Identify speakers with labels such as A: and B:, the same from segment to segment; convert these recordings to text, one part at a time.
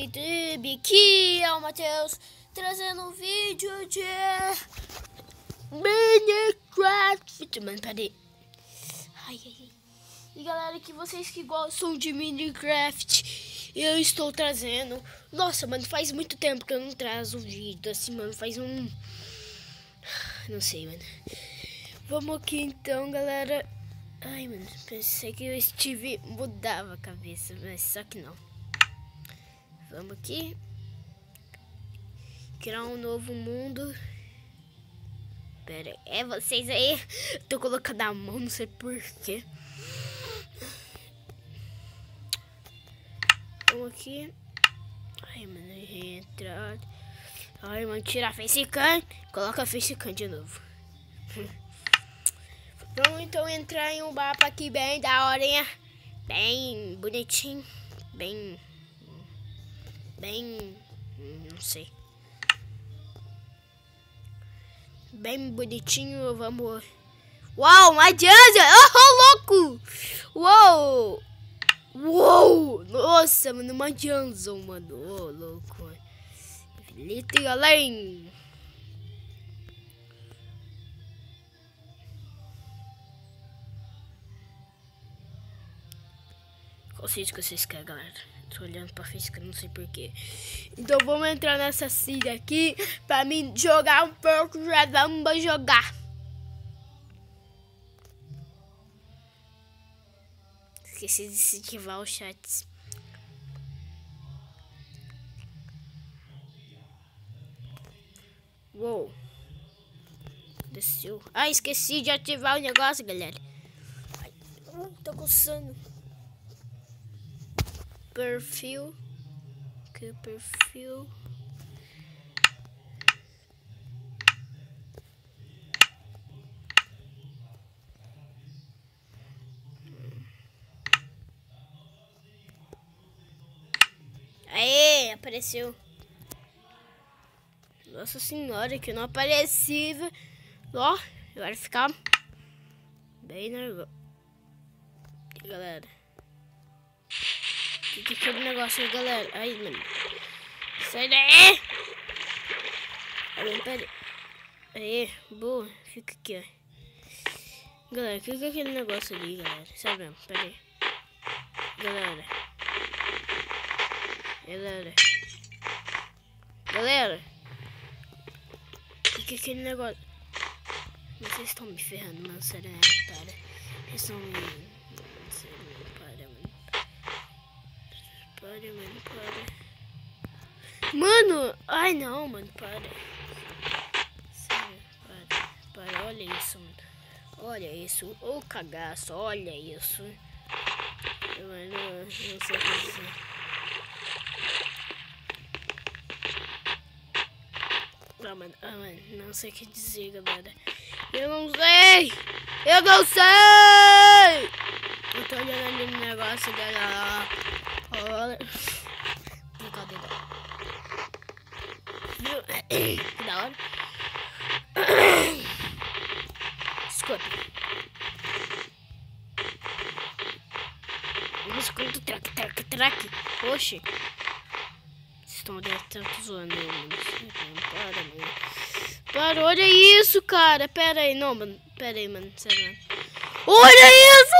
A: YouTube, aqui é o Matheus, trazendo um vídeo de Minecraft. Mano, peraí. Ai. E galera, que vocês que gostam de Minecraft, eu estou trazendo. Nossa, mano, faz muito tempo que eu não trazo um vídeo assim, mano, faz um... Não sei, mano. Vamos aqui então, galera. Ai, mano, pensei que o Steve mudava a cabeça, mas só que não. Vamos aqui. Criar um novo mundo. Pera aí, é vocês aí? Tô colocando a mão, não sei porquê. Vamos aqui. Ai, mano, entrar. Ai, mano, tirar a facecam. Coloca a facecam de novo. Vamos então entrar em um mapa aqui bem da horinha. Bem bonitinho. Bem... não sei. Bem bonitinho, vamos... Uau, uma Janza! Oh, louco! Uou! Uou! Nossa, mano, uma Janza, mano. Oh, louco. Infinito e além. Qual seja que vocês querem, galera? Tô olhando pra Facebook, não sei porquê. Então vamos entrar nessa cidade aqui pra mim jogar um pouco. Já vamos jogar. Esqueci de desativar os chats. Uou. Desceu. Ah, esqueci de ativar o negócio, galera. Ai, tô coçando. Perfil. Que perfil? Aê, apareceu. Nossa senhora, que não aparecia. Ó, agora ficar bem nervoso. Galera. Que aquele negócio aí, galera? Ai, mano. Sai daí! Pera aí. Boa. Fica aqui, ó. Galera, que é aquele negócio ali, galera? Sabe mesmo? Pera aí. Galera. Que é aquele negócio? Vocês estão me ferrando, mano. Sério, para. Vocês estão me... Para. Mano, ai não, mano, para. Sério, para, olha isso, mano. Olha isso, ô cagaço, olha isso. Mano, não sei o que dizer. Mano, não sei o que dizer, galera. Eu não sei! Eu tô olhando ali no negócio dela. Olha. Brincadeira. Que da hora. Desculpa. Vamos escutar track. Oxi. Vocês estão tanto zoando, mano. Para, mano. Para, olha isso, cara. Pera aí, não, mano. Pera aí, mano. Sério, mano. Olha isso!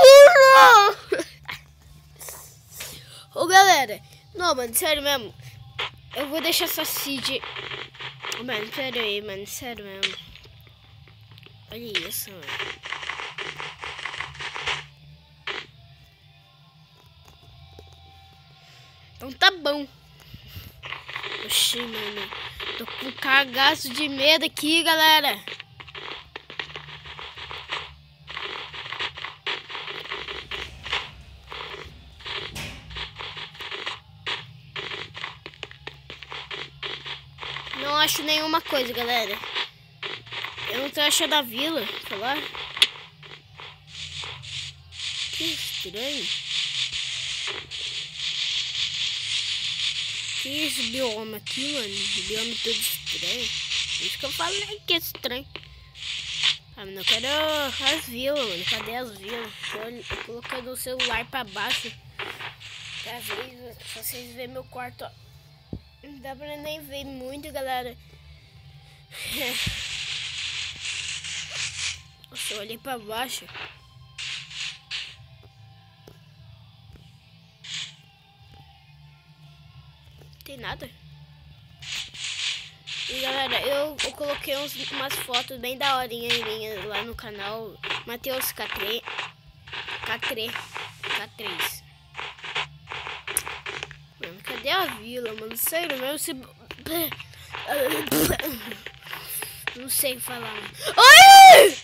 A: Ô, galera. Não, mano, sério mesmo. Eu vou deixar essa seed. Mano, pera aí, mano. Sério mesmo. Olha isso, mano. Então tá bom. Oxi, mano. Tô com cagaço de medo aqui, galera. Não acho nenhuma coisa, galera. Eu não tô achando a vila. Falar. Que estranho. Que esse bioma aqui, mano? Esse bioma todo estranho. Isso que eu falei que é estranho. Ah, mano, eu quero as vilas, mano. Cadê as vilas? Tô colocando o celular pra baixo. Pra ver, vocês verem meu quarto, ó. Não dá pra nem ver muito, galera. Nossa, eu olhei pra baixo. Não tem nada. E galera, eu coloquei umas fotos bem daorinha minha lá no canal Matheus K3. Mano, cadê a vila, mano? Sério mesmo, se... Não sei falar. Ai!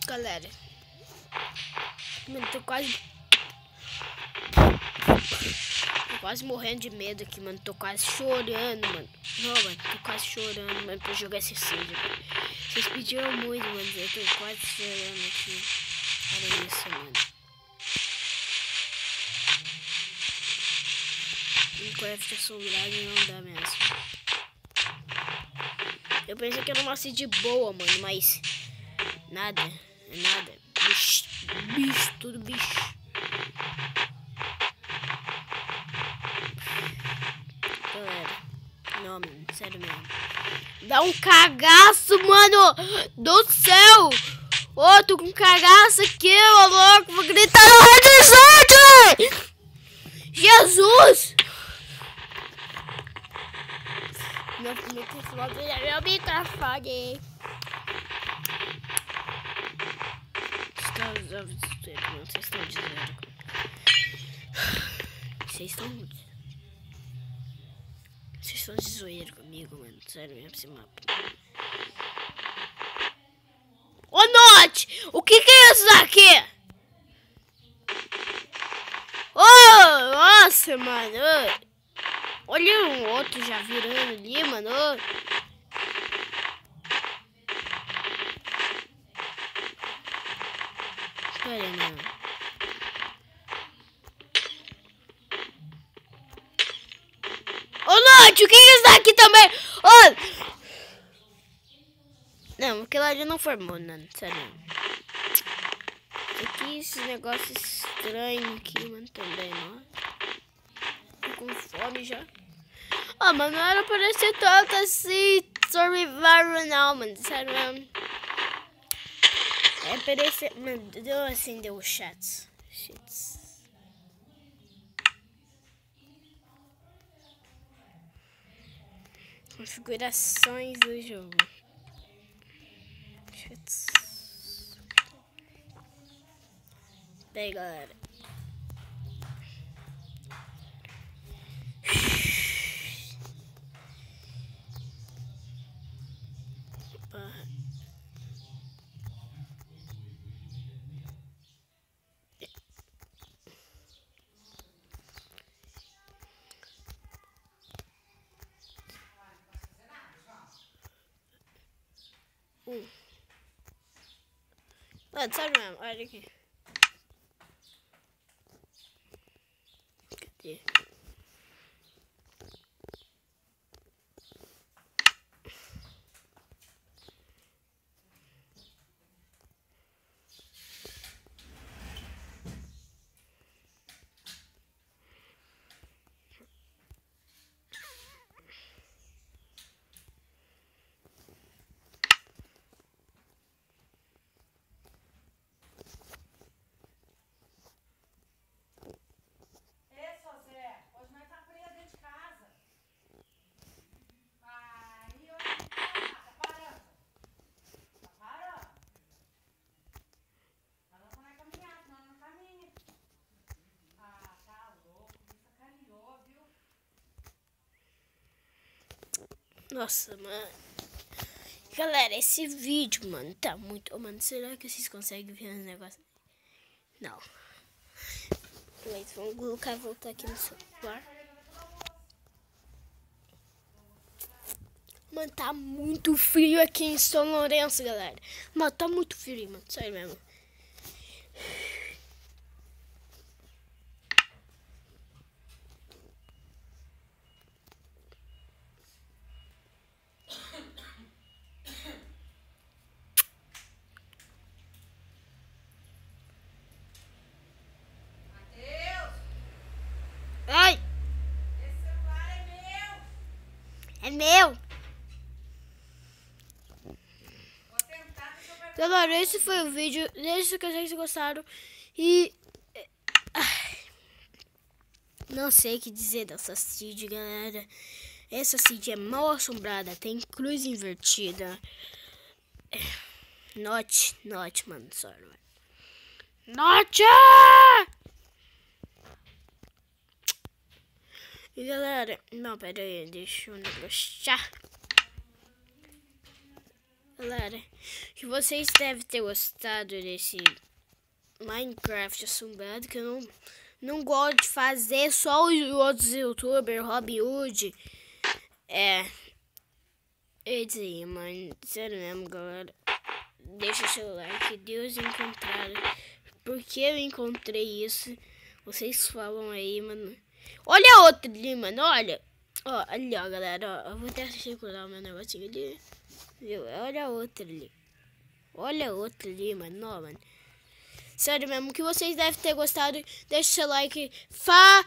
A: Galera, mano, tô quase morrendo de medo aqui, mano. Tô quase chorando, mano. Não, mano, tô quase chorando, mano, pra jogar esse Cinder. Vocês pediram muito, mano. Eu tô quase chorando aqui. Olha isso, mano. Minecraft assombrado não dá mesmo. Eu pensei que era uma seed de boa, mano, mas... Nada, é nada. Bicho, tudo bicho. Galera, não, mano, sério mesmo. Dá um cagaço, mano, do céu. Ô, tô com cagaço aqui, ô louco. Vou gritar no headset. Jesus. Meu microfone é meu microfone. Vocês estão dizendo. Vocês estão de zoeira comigo, mano. Sério mesmo, esse mapa. Ô, Note! O que é isso daqui? Ô, nossa, mano. Olha um outro já virando ali, mano. Pera aí, mano. Ô, Note, o que é isso daqui também? Ô! Não, aquilo ali não formou, não. Sério. Aqui esses negócios estranhos aqui, mano, também, ó. Tô com fome já. Ah, mano, não era pra ser tanto assim Survivor, não, mano. Sério mesmo. É parecer. Mano, deu assim, deu chats. Configurações do jogo. Bem, galera. Mano, sério mesmo, olha aqui. Cadê? Nossa, mano. Galera, esse vídeo, mano, tá muito... Oh, mano, será que vocês conseguem ver os negócios? Não. Mas vamos colocar, voltar aqui no celular. Mano, tá muito frio aqui em São Lourenço, galera. Mano, tá muito frio, mano. Sério mesmo. É meu. Galera, esse foi o vídeo. Deixa que vocês gostaram. E... não sei o que dizer dessa Cid, galera. Essa Cid é mal assombrada. Tem cruz invertida. Note, mano. Sorry, mano. Note! E galera, não, pera aí, deixa eu negociar. Galera, que vocês devem ter gostado desse Minecraft assombrado, que eu não gosto de fazer, só os outros youtubers, Robin Hood. É isso aí, mano, sério mesmo, galera. Deixa o seu like, Deus encontrar. Porque eu encontrei isso, vocês falam aí, mano. Olha a outra ali, mano, olha. Ó, ali, ó, galera, ó, eu vou até circular o meu negocinho ali. Viu? Olha a outra ali. Olha a outra ali, mano. Ó, mano. Sério mesmo, que vocês devem ter gostado. Deixa o seu like. Falou!